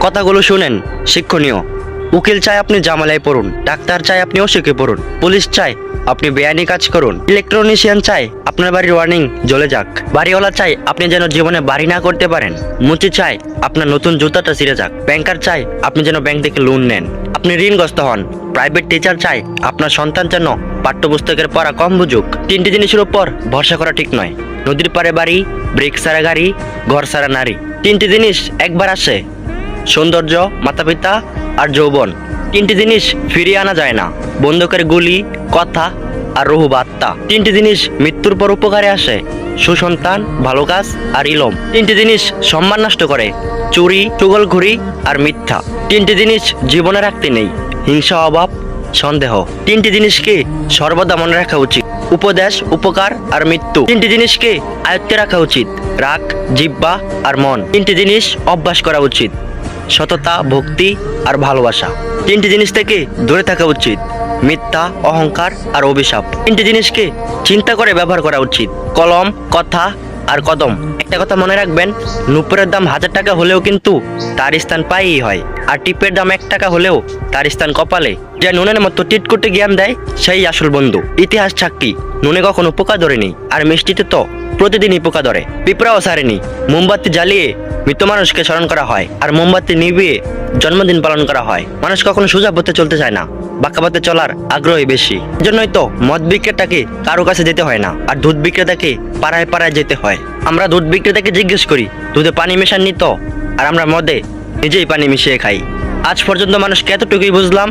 কথাগুলো শুনেন, শিক্ষণীয়। উকিল চায় আপনি জামালায় পড়ুন, ডাক্তার চায় আপনি অসুখে পড়ুন, পুলিশ চায় আপনি বেআইনি কাজ করুন, ইলেকট্রনিশিয়ান চায় আপনার বাড়ির ওয়ার্নিং জ্বলে যাক, বাড়িওয়ালা চায় আপনি যেন জীবনে বাড়ি না করতে পারেন, মুচি চায় আপনার নতুন জুতাটা ছিঁড়ে যাক, ব্যাংকার চায় আপনি যেন ব্যাংক থেকে লোন নেন, আপনি ঋণগ্রস্ত হন, প্রাইভেট টিচার চায় আপনার সন্তান যেন পাঠ্যপুস্তকের পড়া কম বুঝুক। তিনটি জিনিসের উপর ভরসা করা ঠিক নয়: নদীর পাড়ে বাড়ি, ব্রেক ছাড়া গাড়ি, ঘর ছাড়া নারী। তিনটি জিনিস একবার আসে: সৌন্দর্য, মাতা পিতা আর যৌবন। তিনটি জিনিস ফিরিয়ে আনা যায় না: বন্দুকের গুলি, কথা আর রুহু বা আত্মা। তিনটি জিনিস মৃত্যুর পর উপকারে আসে: সুসন্তান, ভালো কাজ আর ইলম। তিনটি জিনিস সম্মান নষ্ট করে: চুরি, চুগলখড়ি আর মিথ্যা। তিনটি জিনিস জীবনে রাখতে নেই: হিংসা, অভাব, সন্দেহ। তিনটি জিনিসকে সর্বদা মনে রাখা উচিত: উপদেশ, উপকার আর মৃত্যু। তিনটি জিনিসকে আয়ত্তে রাখা উচিত: রাগ, জিহ্বা আর মন। তিনটি জিনিস অভ্যাস করা উচিত: সততা, ভক্তি আর ভালোবাসা। তিনটি জিনিস থেকে দূরে থাকা উচিত: মিথ্যা, অহংকার আর অভিশাপ। তিনটি জিনিসকে চিন্তা করে ব্যবহার করা উচিত: কলম, কথা আর কদম। একটা কথা মনে রাখবেন, নুপুরের দাম 1000 টাকা হলেও কিন্তু তার স্থান পায়েই হয়, আর টিপের দাম 1 টাকা হলেও তার স্থান কপালে। যে নুনের মতো টিট করতে জ্ঞান দেয় সেই আসল বন্ধু। ইতিহাস সাক্ষী, নুনে কখনো পোকা ধরেনি, আর মিষ্টিতে তো প্রতিদিনই পোকা ধরে। পিঁপড়াও ছাড়েনি। মোমবাতি জ্বালিয়ে মৃত মানুষকে স্মরণ করা হয়, আর মোমবাতি নিভিয়ে জন্মদিন পালন করা হয়। মানুষ কখনো সোজা পথে চলতে চায় না, বাঁকা পথে চলার আগ্রহী বেশি। এজন্যই তো মদ বিক্রেতাকে কারো কাছে যেতে হয় না, আর দুধ বিক্রেতাকে পাড়ায় পাড়ায় যেতে হয়। আমরা দুধ বিক্রেতাকে জিজ্ঞেস করি দুধে পানি মেশাননি তো, আর আমরা মদে নিজেই পানি মিশিয়ে খাই। আজ পর্যন্ত মানুষকে এতটুকুই বুঝলাম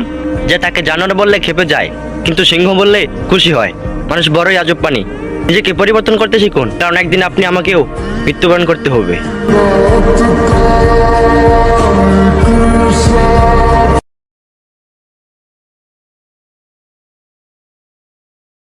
যে তাকে জানোয়ার বললে খেপে যায়, কিন্তু সিংহ বললে খুশি হয়। মানুষ বড়ই আজব প্রাণী। নিজেকে পরিবর্তন করতে শিখুন, কারণ একদিন আপনি আমাকেও মৃত্যুবরণ করতে হবে।